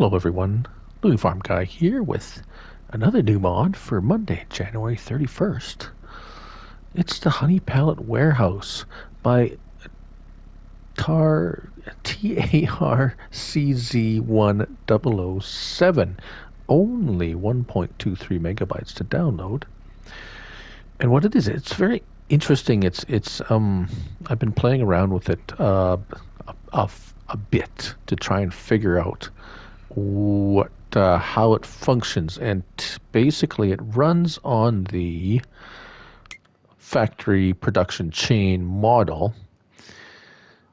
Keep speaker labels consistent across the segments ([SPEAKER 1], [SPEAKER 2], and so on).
[SPEAKER 1] Hello everyone, Louie Farm Guy here with another new mod for Monday, January 31st. It's the Honey Pallet Warehouse by TARCZ1007. Only 1.23 megabytes to download. And what it is, it's very interesting. I've been playing around with it a bit to try and figure out how it functions, and basically it runs on the factory production chain model,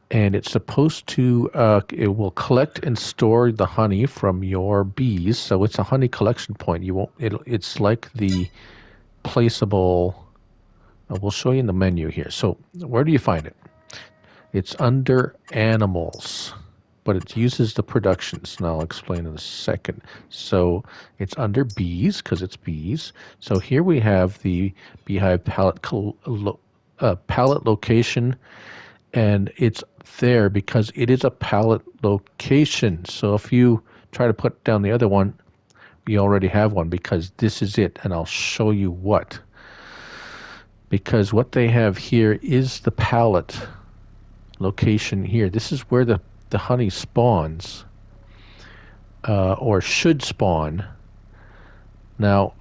[SPEAKER 1] and it's supposed to it will collect and store the honey from your bees. So it's a honey collection point. It's like the placeable. We'll show you in the menu here. So where do you find it? It's under animals, but it uses the productions, and I'll explain in a second. So it's under bees because it's bees. So here we have the beehive pallet location, and it's there because it is a pallet location. So if you try to put down the other one, you already have one because this is it, and I'll show you what. Because what they have here is the pallet location here. This is where the honey spawns, or should spawn. Now,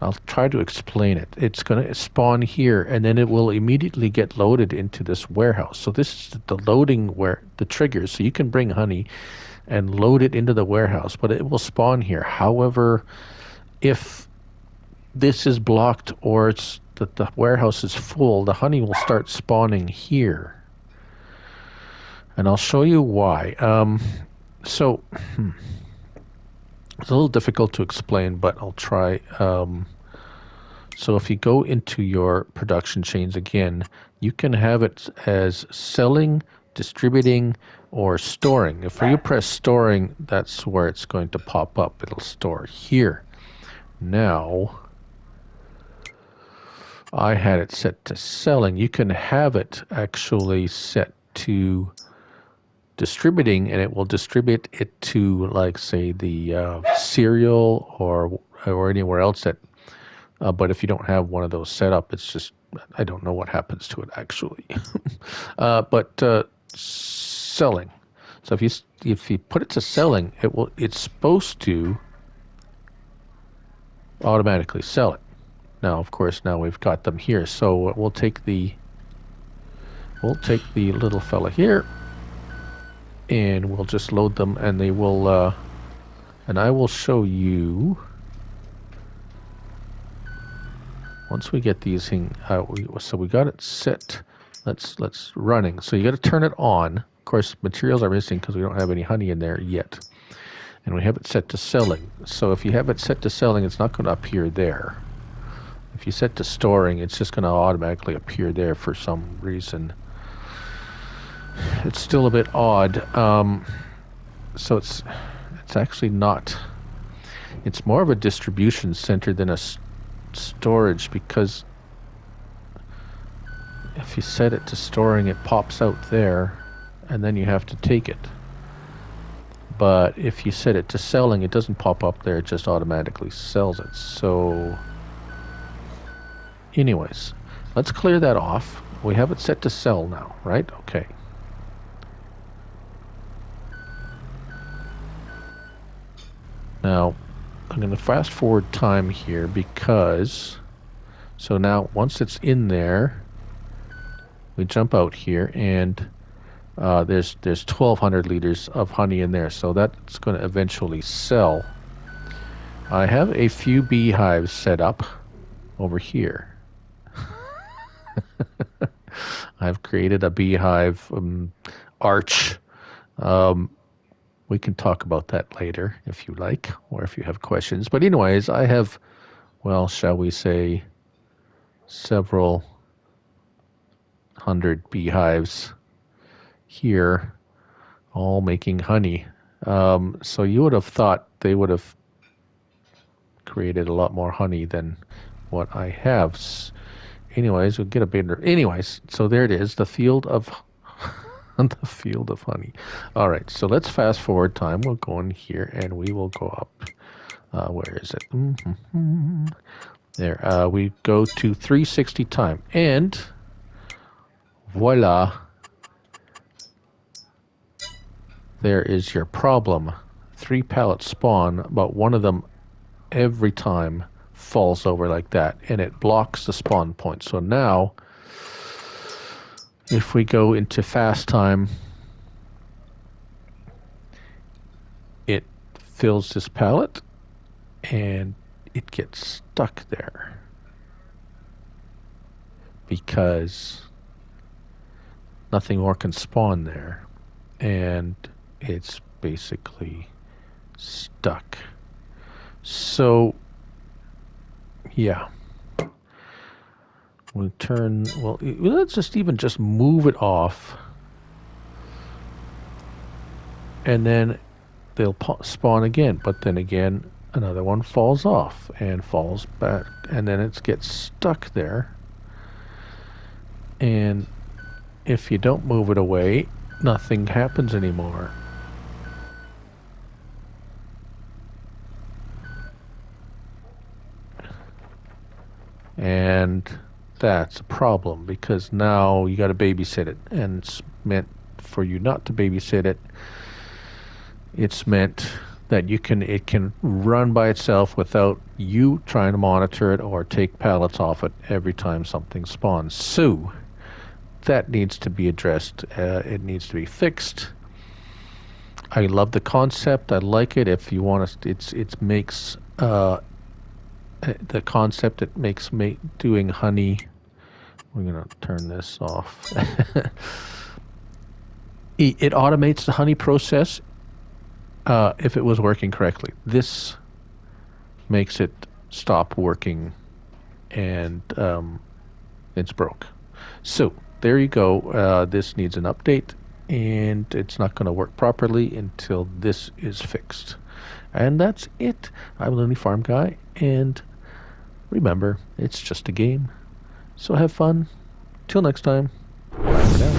[SPEAKER 1] I'll try to explain it. It's going to spawn here, and then it will immediately get loaded into this warehouse. So this is the loading where the triggers. So you can bring honey and load it into the warehouse, but it will spawn here. However, if this is blocked or it's that the warehouse is full, the honey will start spawning here. And I'll show you why. It's a little difficult to explain, but I'll try. So if you go into your production chains again, you can have it as selling, distributing, or storing. If you press storing, that's where it's going to pop up. It'll store here. Now, I had it set to selling. You can have it actually set to distributing, and it will distribute it to, like, say, the cereal or anywhere else that. But if you don't have one of those set up, it's just, I don't know what happens to it actually. But selling. So if you put it to selling, it's supposed to automatically sell it. Now, of course, now we've got them here. So we'll take the little fella here, and we'll just load them, and they will, and I will show you once we get these things out. So we got it set. Let's running. So you got to turn it on. Of course, materials are missing because we don't have any honey in there yet, and we have it set to selling. So if you have it set to selling, it's not going to appear there. If you set to storing, it's just going to automatically appear there for some reason. It's still a bit odd. So it's actually not. It's more of a distribution center than a storage, because if you set it to storing, it pops out there, and then you have to take it. But if you set it to selling, it doesn't pop up there. It just automatically sells it. So anyways, let's clear that off. We have it set to sell now, right? Okay. Now, I'm going to fast forward time here because, so now once it's in there, we jump out here, and there's 1,200 liters of honey in there, so that's going to eventually sell. I have a few beehives set up over here. I've created a beehive arch. We can talk about that later if you like, or if you have questions. But anyways, I have, well, shall we say, several hundred beehives here, all making honey. So you would have thought they would have created a lot more honey than what I have. Anyways, we'll get a bit. Anyways, so there it is, the field of on the field of honey. All right, so let's fast forward time. We'll go in here and we will go up. Where is it? There. We go to 360 time. And voila. There is your problem. 3 pallets spawn, but one of them every time falls over like that, and it blocks the spawn point. So now, if we go into fast time, it fills this pallet, and it gets stuck there because nothing more can spawn there, and it's basically stuck. So yeah, we'll turn, well, let's just move it off, and then they'll spawn again, but then again another one falls off and falls back, and then it gets stuck there, and if you don't move it away, nothing happens anymore. And that's a problem, because now you got to babysit it, and it's meant for you not to babysit it. It's meant that it can run by itself without you trying to monitor it or take pallets off it every time something spawns. So that needs to be addressed. It needs to be fixed. I love the concept. I like it. If you want to, it makes the concept. It makes doing honey. We're gonna turn this off. It automates the honey process. If it was working correctly, this makes it stop working, and it's broke. So there you go. This needs an update, and it's not going to work properly until this is fixed. And that's it. I'm Looney Farm Guy, and remember, it's just a game. So have fun. Till next time. Bye for now.